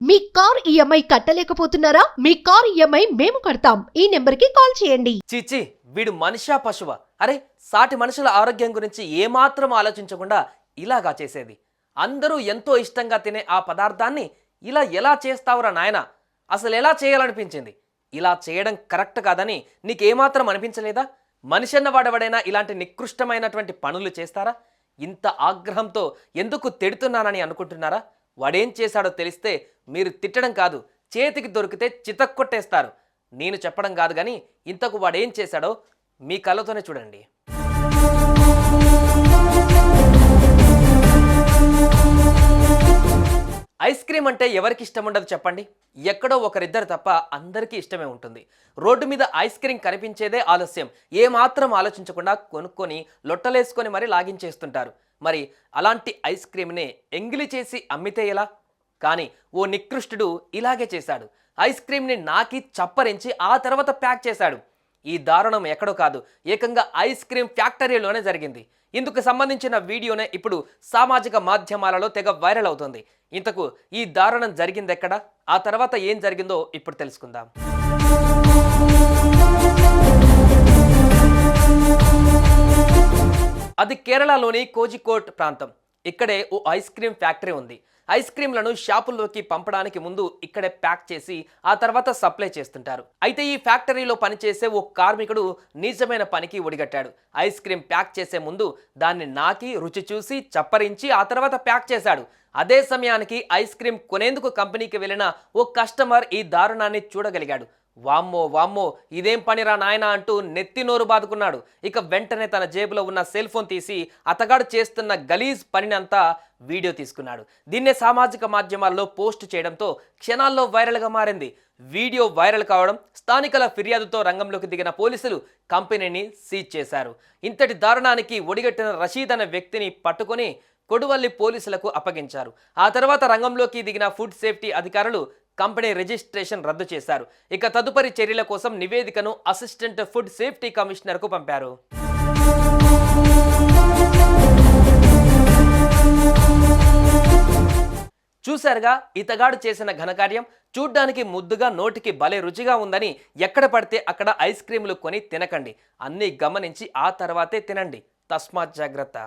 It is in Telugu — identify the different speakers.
Speaker 1: మీ కార్ ఈఎంఐ కట్టలేకపోతున్నారా? మీ కార్ ఈఎంఐ మేము కడతాం. ఈ నెంబర్కి కాల్ చేయండి.
Speaker 2: చిచి, వీడు మనిషా పశువా? అరే, సాటి మనుషుల ఆరోగ్యం గురించి ఏమాత్రం ఆలోచించకుండా ఇలాగా చేసేది. అందరూ ఎంతో ఇష్టంగా తినే ఆ పదార్థాన్ని ఇలా ఎలా చేస్తావురా నాయనా? అసలు ఎలా చేయాలనిపించింది? ఇలా చేయడం కరెక్ట్ కాదని నీకేమాత్రం అనిపించలేదా? మనిషి అన్న వాడెవడైనా ఇలాంటి నికృష్టమైనటువంటి పనులు చేస్తారా? ఇంత ఆగ్రహంతో ఎందుకు తిడుతున్నానని అనుకుంటున్నారా? వాడేం చేశాడో తెలిస్తే మీరు తిట్టడం కాదు, చేతికి దొరికితే చితక్కొట్టేస్తారు. నేను చెప్పడం కాదు కానీ ఇంతకు వాడేం చేశాడో మీ కళ్ళతోనే చూడండి. ఐస్ క్రీమ్ అంటే ఎవరికి ఇష్టం ఉండదు చెప్పండి? ఎక్కడో ఒకరిద్దరు తప్ప అందరికీ ఇష్టమే ఉంటుంది. రోడ్డు మీద ఐస్ క్రీమ్ కనిపించేదే ఆలస్యం, ఏమాత్రం ఆలోచించకుండా కొనుక్కొని లొట్టలేసుకొని మరీ లాగించేస్తుంటారు. మరి అలాంటి ఐస్ క్రీమ్ని ఎంగిలి చేసి అమ్మితే ఎలా? కానీ ఓ నికృష్టుడు ఇలాగే చేశాడు. ఐస్ క్రీమ్ని నాకి చప్పరించి ఆ తర్వాత ప్యాక్ చేశాడు. ఈ దారుణం ఎక్కడో కాదు, ఏకంగా ఐస్ క్రీమ్ ఫ్యాక్టరీలోనే జరిగింది. ఇందుకు సంబంధించిన వీడియోనే ఇప్పుడు సామాజిక మాధ్యమాలలో తెగ వైరల్ అవుతుంది. ఇంతకు ఈ దారుణం జరిగింది ఎక్కడ? ఆ తర్వాత ఏం జరిగిందో ఇప్పుడు తెలుసుకుందాం. అది కేరళలోని కోజికోట్ ప్రాంతం. ఇక్కడే ఓ ఐస్ క్రీమ్ ఫ్యాక్టరీ ఉంది. ఐస్ క్రీమ్లను షాపుల్లోకి పంపడానికి ముందు ఇక్కడే ప్యాక్ చేసి ఆ తర్వాత సప్లై చేస్తుంటారు. అయితే ఈ ఫ్యాక్టరీలో పనిచేసే ఓ కార్మికుడు నిజమైన పనికి ఒడిగట్టాడు. ఐస్ క్రీమ్ ప్యాక్ చేసే ముందు దాన్ని నాకి రుచి చూసి చప్పరించి ఆ తర్వాత ప్యాక్ చేశాడు. అదే సమయానికి ఐస్ క్రీమ్ కొనేందుకు కంపెనీకి వెళ్ళిన ఓ కస్టమర్ ఈ దారుణాన్ని చూడగలిగాడు. వామ్మో వామ్మో, ఇదేం పనిరా నాయనా అంటూ నెత్తి నోరు బాదుకున్నాడు. ఇక వెంటనే తన జేబులో ఉన్న సెల్ ఫోన్ తీసి అతగాడు చేస్తున్న గలీజ్ పనినంతా వీడియో తీసుకున్నాడు. దీన్నే సామాజిక మాధ్యమాల్లో పోస్ట్ చేయడంతో క్షణాల్లో వైరల్గా మారింది. వీడియో వైరల్ కావడం, స్థానికుల ఫిర్యాదుతో రంగంలోకి దిగిన పోలీసులు కంపెనీని సీజ్ చేశారు. ఇంతటి దారుణానికి ఒడిగట్టిన రషీద్ అనే వ్యక్తిని పట్టుకొని కొడువల్లి పోలీసులకు అప్పగించారు. ఆ తర్వాత రంగంలోకి దిగిన ఫుడ్ సేఫ్టీ అధికారులు కంపెనీ రిజిస్ట్రేషన్ రద్దు చేశారు. ఇక తదుపరి చర్యల కోసం నివేదికను అసిస్టెంట్ ఫుడ్ సేఫ్టీ కమిషనర్కు పంపారు. చూశారుగా ఇతగాడు చేసిన ఘనకార్యం. చూడ్డానికి ముద్దుగా, నోటికి భలే రుచిగా ఉందని ఎక్కడ పడితే అక్కడ ఐస్ క్రీములు కొని తినకండి. అన్నీ గమనించి ఆ తర్వాతే తినండి. తస్మాత్ జాగ్రత్త.